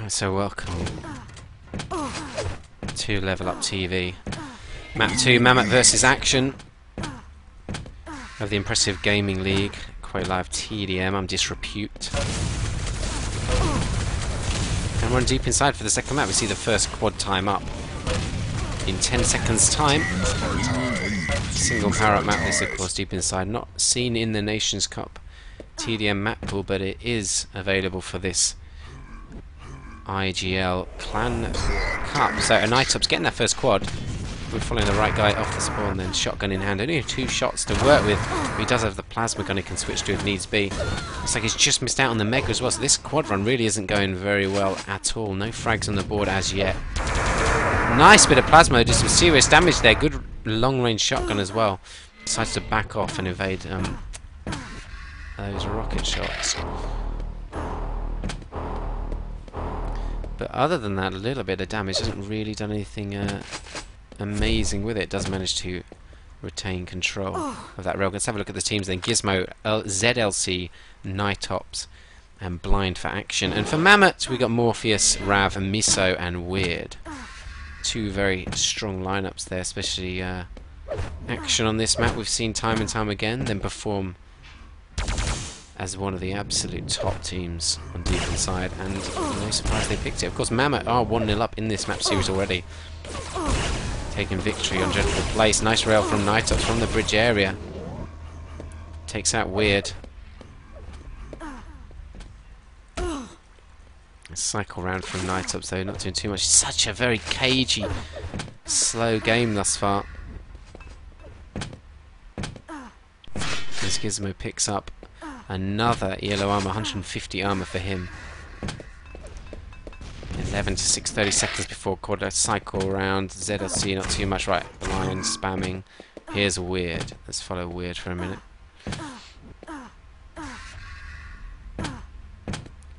So welcome to Level Up TV. Map 2, Mamut versus aCtion of the impressive gaming league, Quake Live TDM. I'm Disrepute. And we're deep inside for the second map. We see the first quad time up in 10 seconds time. Single power up map this, of course, deep inside. Not seen in the Nations Cup TDM map pool, but it is available for this IGL Clan Cup. So aNiTOP's getting that first quad. We're following the right guy off the spawn, then shotgun in hand. Only 2 shots to work with. He does have the plasma gun he can switch to if needs be. Looks like he's just missed out on the mega as well, so this quad run really isn't going very well at all. No frags on the board as yet. Nice bit of plasma, did some serious damage there. Good long range shotgun as well. Decides to back off and evade those rocket shots. But other than that, a little bit of damage. Hasn't really done anything amazing with it. Does manage to retain control of that railgun. Let's have a look at the teams then. Gizmo, ZLC, aNiTOPS, and Blind for aCtion. And for Mamut, we got Morpheus, Rav, and Miso, and Weird. 2 very strong lineups there, especially aCtion on this map. We've seen time and time again them perform as one of the absolute top teams on deep inside, and no surprise they picked it. Of course, Mamut are 1-0 up in this map series already, taking victory on dreadful place. Nice rail from aNiTOPS from the bridge area. Takes out Weird. A cycle round from aNiTOPS though, not doing too much. Such a very cagey, slow game thus far. As Gizmo picks up another yellow armor, 150 armor for him. 11 to 6, 30 seconds before quarter cycle around. ZLC not too much, right? Blind spamming. Here's Weird. Let's follow Weird for a minute.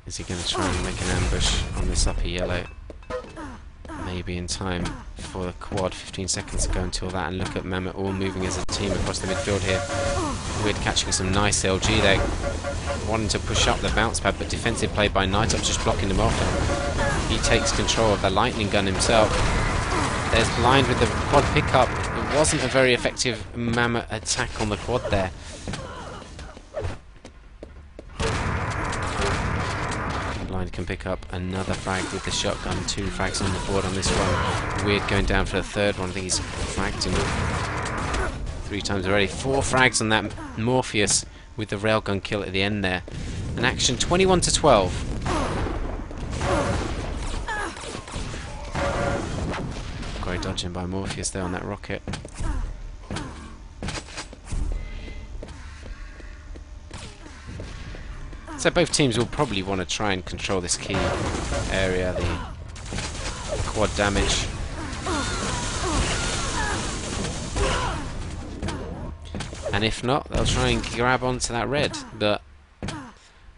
Is he going to try and make an ambush on this upper yellow? Maybe in time for the quad. 15 seconds to go until that, and look at Mamut all moving as a team across the midfield here. Weird catching some nice LG there, wanting to push up the bounce pad, but defensive play by aNiTOPS just blocking him off, and he takes control of the lightning gun himself. There's Blind with the quad pickup. It wasn't a very effective Mamut attack on the quad there. Blind can pick up another frag with the shotgun. 2 frags on the board on this one. Weird going down for the third one. I think he's fragged him 3 times already. 4 frags on that Morpheus with the railgun kill at the end there. And aCtion 21 to 12. Great dodging by Morpheus there on that rocket. So both teams will probably want to try and control this key area, the quad damage. And if not, they'll try and grab onto that red. But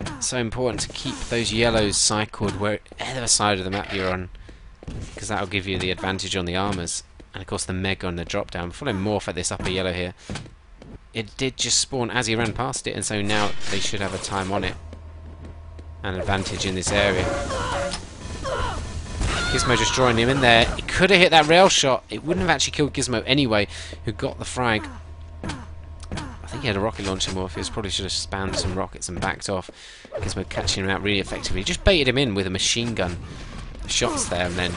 it's so important to keep those yellows cycled wherever side of the map you're on, because that'll give you the advantage on the armors. And of course the mega on the drop down. Following Morph at this upper yellow here. It did just spawn as he ran past it, and so now they should have a time on it. An advantage in this area. Gizmo just drawing him in there. It could have hit that rail shot. It wouldn't have actually killed Gizmo anyway, who got the frag. I think he had a rocket launcher. Morpheus probably should have spammed some rockets and backed off. Gizmo catching him out really effectively. Just baited him in with a machine gun. Shots there, and then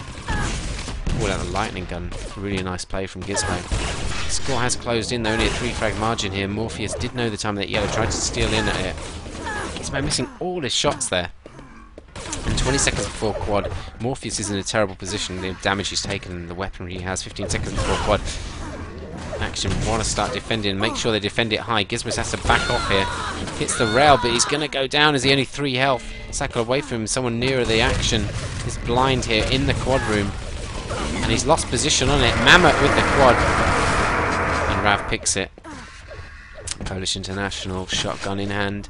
pulled out the lightning gun. Really nice play from Gizmo. The score has closed in though, only a 3 frag margin here. Morpheus did know the time that yellow tried to steal in at it. Gizmo missing all his shots there. And 20 seconds before quad, Morpheus is in a terrible position. The damage he's taken and the weaponry he has. 15 seconds before quad. aCtion want to start defending. Make sure they defend it high. Gizmo has to back off here. Hits the rail, but he's going to go down as he only 3 health. Cycle away from him. Someone nearer the aCtion is Blind here in the quad room. And he's lost position on it. Mamut with the quad. And Rav picks it. Polish International, shotgun in hand.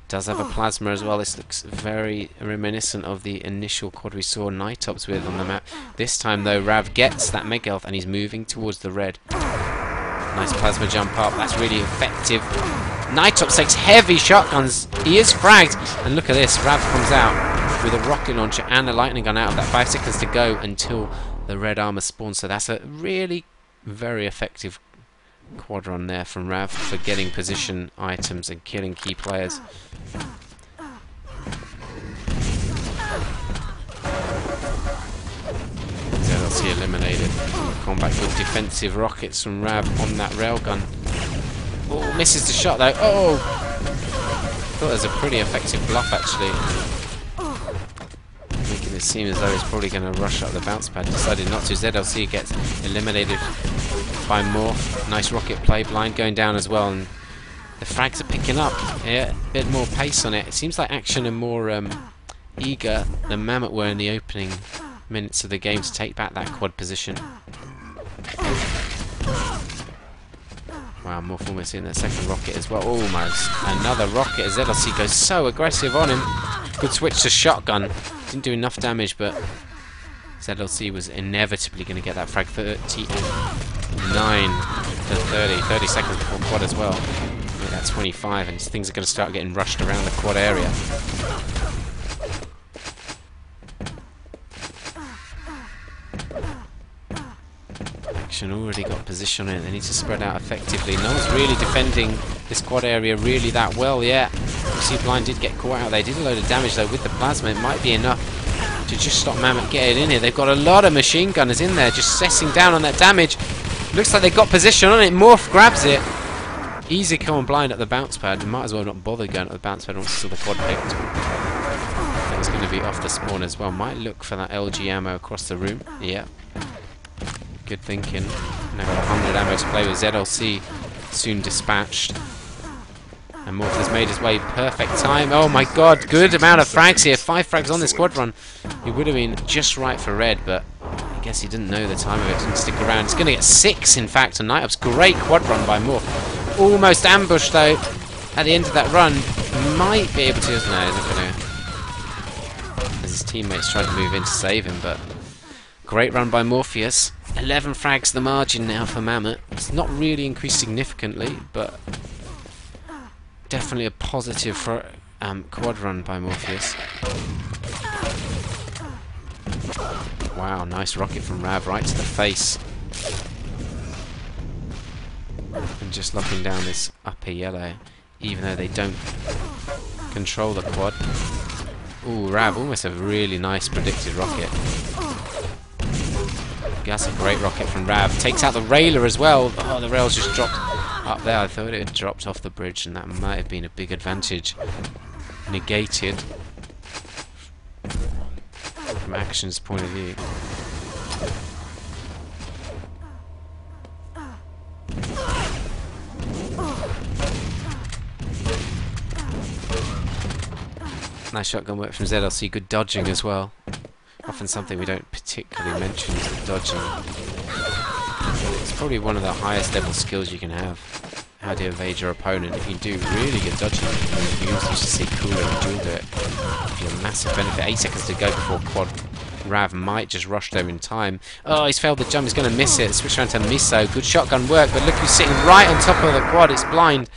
Does have a plasma as well. This looks very reminiscent of the initial quad we saw aNiTOPS with on the map. This time though, Rav gets that mega health and he's moving towards the red. Nice plasma jump up. That's really effective. aNiTOPS takes heavy shotguns. He is fragged. And look at this. Rav comes out. with a rocket launcher and a lightning gun out of that. 5 seconds to go until the red armor spawns. So that's a really very effective quad run there from Rav for getting position items and killing key players. ZLC eliminated from the combat. Good defensive rockets from Rav on that railgun. Oh, misses the shot though. Oh! I thought it was a pretty effective bluff actually. Making it seem as though he's probably going to rush up the bounce pad. Decided not to. ZLC gets eliminated by Morph. Nice rocket play. Blind going down as well. And the frags are picking up. Yeah, a bit more pace on it. It seems like aCtion are more eager than Mamut were in the opening minutes of the game to take back that quad position. Wow, Morph almost in that second rocket as well. Almost. Another rocket as ZLC goes so aggressive on him. Good switch to shotgun. Didn't do enough damage, but ZLC was inevitably going to get that frag. 39 to 30. 30 seconds before quad as well. Make that 25, and things are going to start getting rushed around the quad area. aCtion already got position on it. They need to spread out effectively. No one's really defending this quad area really that well yet. You see Blind did get caught out. They did a load of damage though with the plasma. It might be enough to just stop Mamut getting in here. They've got a lot of machine gunners in there just cessing down on that damage. Looks like they've got position on it. Morph grabs it. Easy kill on Blind at the bounce pad. Might as well not bother going at the bounce pad once it's still the quad picked. That was going to be off the spawn as well. Might look for that LG ammo across the room. Yeah. Good thinking. Now got 100 ammo to play with. ZLC soon dispatched. And Morph has made his way. Perfect time. Oh my god, good amount of frags here. 5 frags on this quad run. He would have been just right for red, but I guess he didn't know the time of it. Didn't stick around. He's going to get 6 in fact on Night Ops. Great quad run by Morph. Almost ambushed though at the end of that run. Might be able to. No, he's not going to. As his teammates tried to move in to save him, but great run by Morpheus. 11 frags the margin now for Mamut. It's not really increased significantly, but definitely a positive for quad run by Morpheus. Wow, nice rocket from Rav right to the face. And just locking down this upper yellow, even though they don't control the quad. Ooh, Rav almost a really nice predicted rocket. That's a great rocket from Rav. Takes out the railer as well. Oh, the rail's just dropped up there. I thought it had dropped off the bridge, and that might have been a big advantage. Negated from aCtion's point of view. Nice shotgun work from ZLC. Good dodging as well. Often something we don't particularly mention is the dodging. It's probably one of the highest level skills you can have. How do you evade your opponent? If you do really good dodging, you usually just see cooler and dual do it. Give you a massive benefit. 8 seconds to go before quad. Rav might just rush there in time. Oh, he's failed the jump. He's going to miss it. Switch around to Miso. Good shotgun work, but look who's sitting right on top of the quad. It's Blind.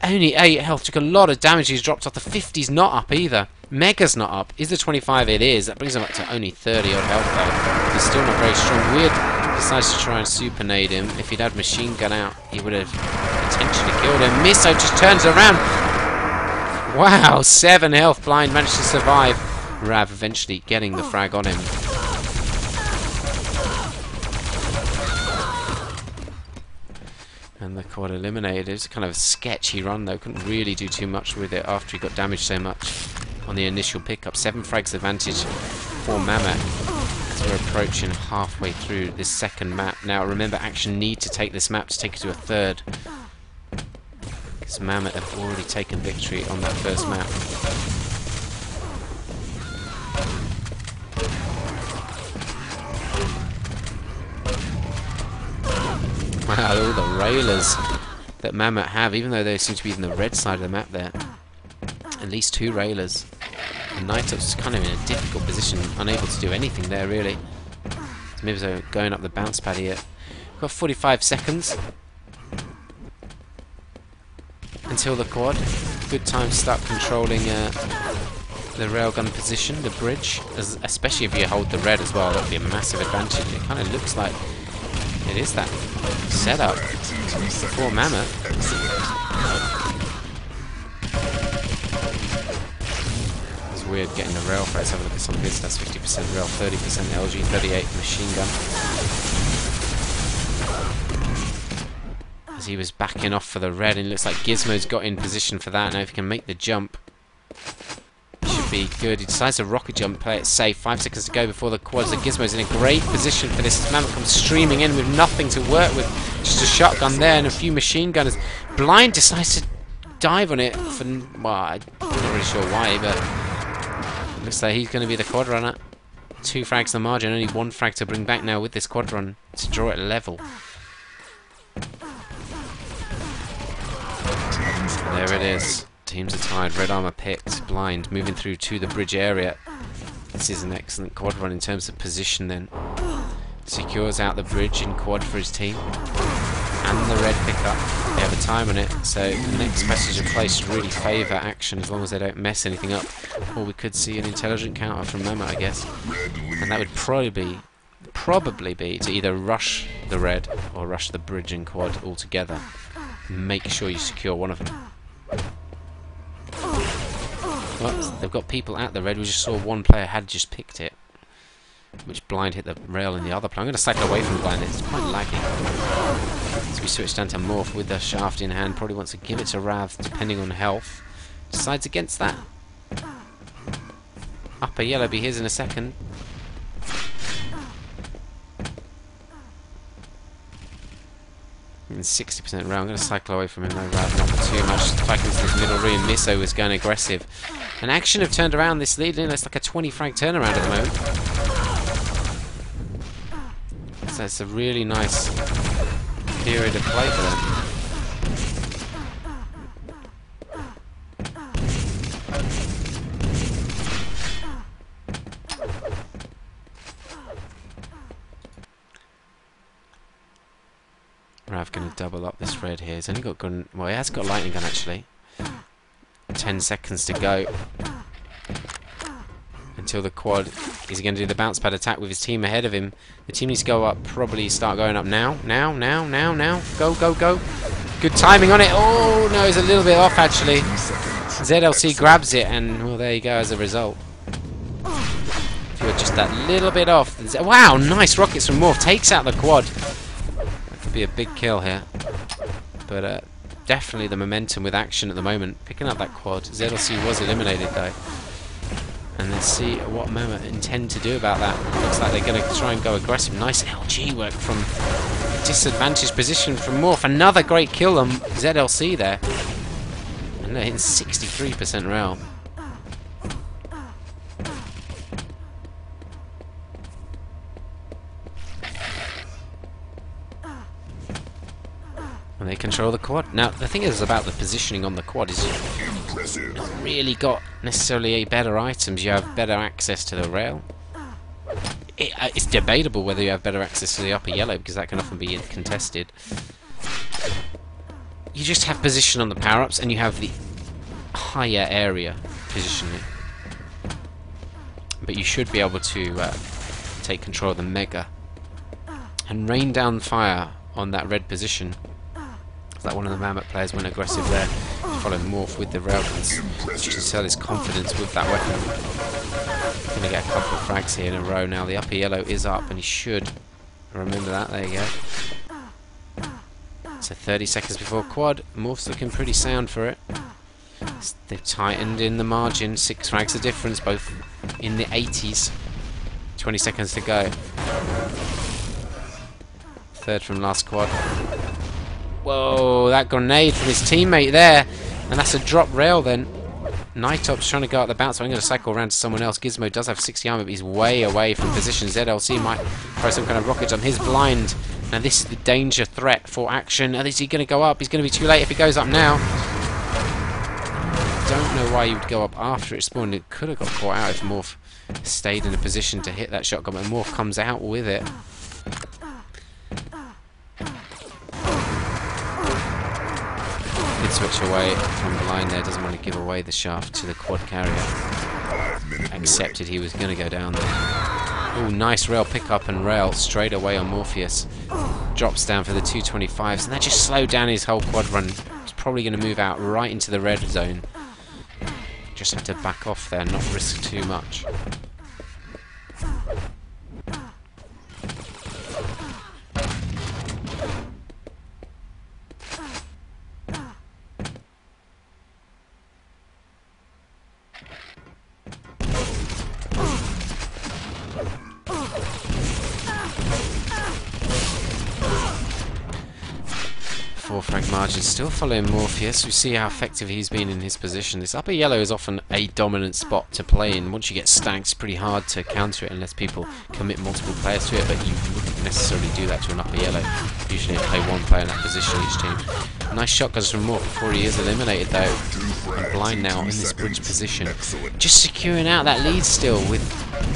Only 8 health. Took a lot of damage. He's dropped off. The 50's not up either. Mega's not up. Is the 25? It is. That brings him up to only 30 odd health though. He's still not very strong. Weird decides to try and super nade him. If he'd had machine gun out, he would have potentially killed him. Miso just turns around. Wow, 7 health. Blind managed to survive. Rav eventually getting the frag on him. And the quad eliminated. It's kind of a sketchy run though. Couldn't really do too much with it after he got damaged so much on the initial pickup. 7 frags advantage for Mamut as we're approaching halfway through this second map. Now remember, aCtion need to take this map to take it to a third, because Mamut have already taken victory on that first map. Wow, all the railers that Mamut have, even though they seem to be in the red side of the map there. At least 2 railers. And Night Ops is kind of in a difficult position, unable to do anything there really. Miso going up the bounce pad here. We've got 45 seconds until the quad. Good time to start controlling the railgun position, the bridge, especially if you hold the red as well. That would be a massive advantage. It kind of looks like it is that setup for Mammoth. It's weird getting the rail for it. Let's have a look at some of his. That's 50% rail, 30% LG, 38 machine gun. As he was backing off for the red, and it looks like Gizmo's got in position for that. Now if he can make the jump, should be good. He decides to rocket jump, play it safe. 5 seconds to go before the quad. So Gizmo's in a great position for this. Mammoth comes streaming in with nothing to work with. Just a shotgun there and a few machine gunners. Blind decides to dive on it for, well, I'm not really sure why, but it looks like he's going to be the quad runner. 2 frags to the margin, only 1 frag to bring back now with this quad run to draw it level. There it is. Teams are tied. Red armor picked. Blind moving through to the bridge area. This is an excellent quad run in terms of position then. Secures out the bridge in quad for his team. And the red pickup. They have a time on it. So the next passage of play should really favour action as long as they don't mess anything up. Or we could see an intelligent counter from Mammoth, I guess. And that would probably be to either rush the red or rush the bridge and quad altogether. Make sure you secure one of them. Well, they've got people at the red. We just saw one player had just picked it, which Blind hit the rail in the other player. I'm going to cycle away from Blind. It's quite laggy. So we switch down to Morph with the shaft in hand. Probably wants to give it to Rav, depending on health. Decides against that. Upper yellow be his in a second. And 60% round. I'm going to cycle away from him though, Rav, not for too much. Fighting into this middle room. Miso was going aggressive. And action have turned around this lead. It's like a 20 frag turnaround at the moment. So it's a really nice period of play for them. Rav going to double up this red here. He's only got gun. Well, he has got a lightning gun actually. 10 seconds to go until the quad. Is he going to do the bounce pad attack with his team ahead of him? The team needs to go up. Probably start going up now. Now. Go. Good timing on it. Oh no, he's a little bit off actually. ZLC grabs it, and well, there you go. As a result, if you're just that little bit off. Wow, nice rockets from Morph. Takes out the quad. Be a big kill here, but definitely the momentum with action at the moment, picking up that quad. ZLC was eliminated though, and let's see what Mammoth intend to do about that. Looks like they're going to try and go aggressive. Nice LG work from a disadvantaged position from Morph. Another great kill on ZLC there, and they're hitting 63% rail. And they control the quad. Now, the thing is about the positioning on the quad is you've not really got necessarily better items. You have better access to the rail. It's debatable whether you have better access to the upper yellow, because that can often be contested. You just have position on the power-ups, and you have the higher area positioning. But you should be able to take control of the mega and rain down fire on that red position. Like one of the Mammoth players went aggressive there, following Morph with the railguns. You can tell his confidence with that weapon. Going to get a couple of frags here in a row now. The upper yellow is up, and he should remember that. There you go. So 30 seconds before quad. Morph's looking pretty sound for it. They've tightened in the margin. 6 frags of difference, both in the 80s. 20 seconds to go. Third from last quad. Whoa, that grenade from his teammate there. And that's a drop rail then. Nitop's trying to go out the bounce, so I'm going to cycle around to someone else. Gizmo does have 60 armor, but he's way away from position. ZLC might throw some kind of rocket on his blind. Now this is the danger threat for action. And is he going to go up? He's going to be too late if he goes up now. Don't know why he would go up after it spawned. It could have got caught out if Morph stayed in a position to hit that shotgun, but Morph comes out with it. Switch away from the line there, doesn't want to give away the shaft to the quad carrier. accepted he was going to go down there. Oh, nice rail pickup and rail straight away on Morpheus. Drops down for the 225s, and that just slowed down his whole quad run. He's probably going to move out right into the red zone. Just had to back off there, not risk too much. Frag margin still following Morpheus. We see how effective he's been in his position. This upper yellow is often a dominant spot to play in. Once you get stacked, it's pretty hard to counter it unless people commit multiple players to it, but you wouldn't necessarily do that to an upper yellow. Usually you play one player in that position each team. Nice shotguns from Morph before he is eliminated though. And blind now in this bridge position. Just securing out that lead still with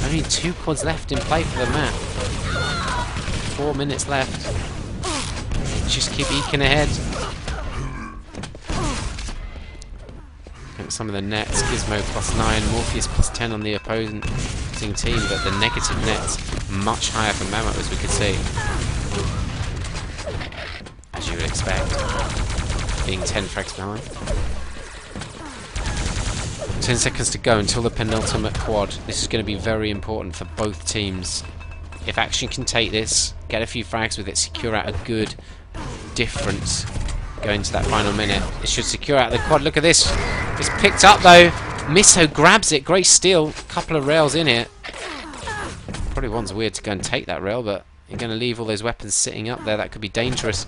only 2 quads left in play for the map. 4 minutes left. Just keep eking ahead. Some of the nets, Gizmo +9, Morpheus +10 on the opposing team, but the negative nets much higher for Mamut, as we could see. As you would expect, being 10 frags behind. 10 seconds to go until the penultimate quad. This is going to be very important for both teams. If aCtion can take this, get a few frags with it, secure out a good difference going to that final minute. It should secure out the quad. Look at this. It's picked up though. Miso grabs it. Great steal. Couple of rails in it. Probably one's weird to go and take that rail, but you're going to leave all those weapons sitting up there. That could be dangerous.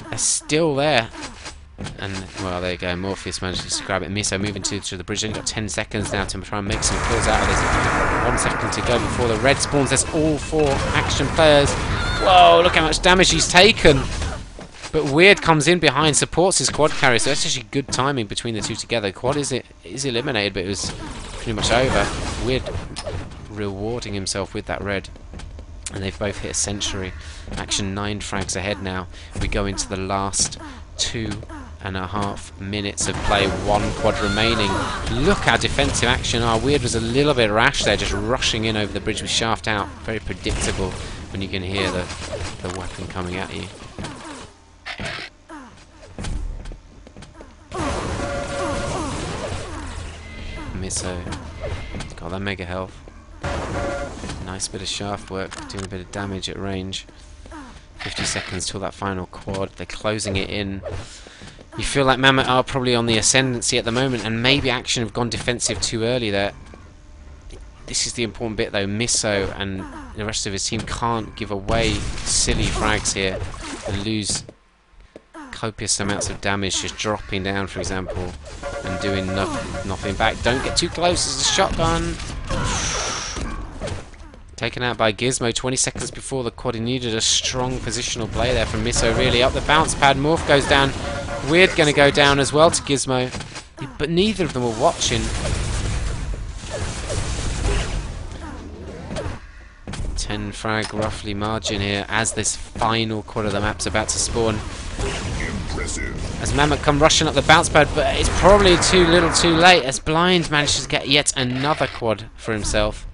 They're still there. And, well, there you go. Morpheus manages to grab it. Miso moving to the bridge. Only got 10 seconds now to try and make some kills out of this. 1 second to go before the red spawns. There's all 4 aCtion players. Whoa, look how much damage he's taken. But Weird comes in behind, supports his quad carry, so that's actually good timing between the two together. Quad is eliminated, but it was pretty much over. Weird rewarding himself with that red. And they've both hit a century. aCtion 9 frags ahead now. We go into the last 2.5 minutes of play. 1 quad remaining. Look how defensive aCtion are. Weird was a little bit rash there, just rushing in over the bridge with shaft out. Very predictable when you can hear the weapon coming at you. Miso got that mega health. Nice bit of shaft work, doing a bit of damage at range. 50 seconds till that final quad. They're closing it in. You feel like Mamut are probably on the ascendancy at the moment, and maybe aCtion have gone defensive too early there. This is the important bit though. Miso and the rest of his team can't give away silly frags here and lose copious amounts of damage just dropping down, for example, and doing nothing back. Don't get too close. There's a shotgun. Taken out by Gizmo 20 seconds before the quad. He needed a strong positional play there from Miso, really. Up the bounce pad. Morph goes down. Weird going to go down as well to Gizmo. But neither of them were watching. 10 frag roughly margin here as this final quad of the map's about to spawn. As Mamut come rushing up the bounce pad, but it's probably too little too late as Blind manages to get yet another quad for himself.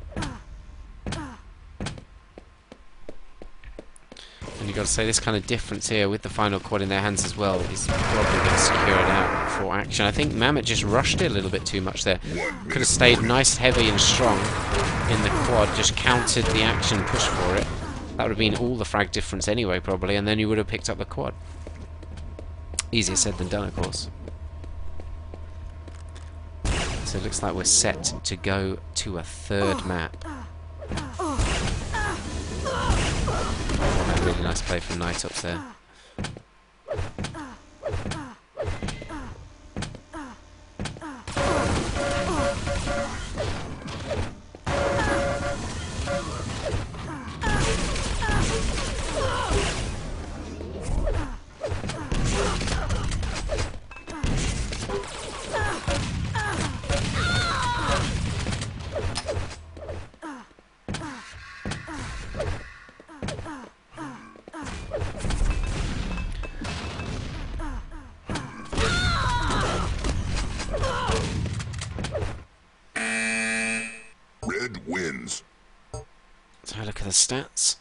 And you've got to say, this kind of difference here with the final quad in their hands as well is probably going to secure it out for aCtion. I think Mamut just rushed it a little bit too much there. Could have stayed nice, heavy and strong in the quad, just countered the aCtion push for it. That would have been all the frag difference anyway, probably, and then you would have picked up the quad. Easier said than done, of course. So it looks like we're set to go to a third map. Really nice play from Nightops there. wins. Let's have a look at the stats.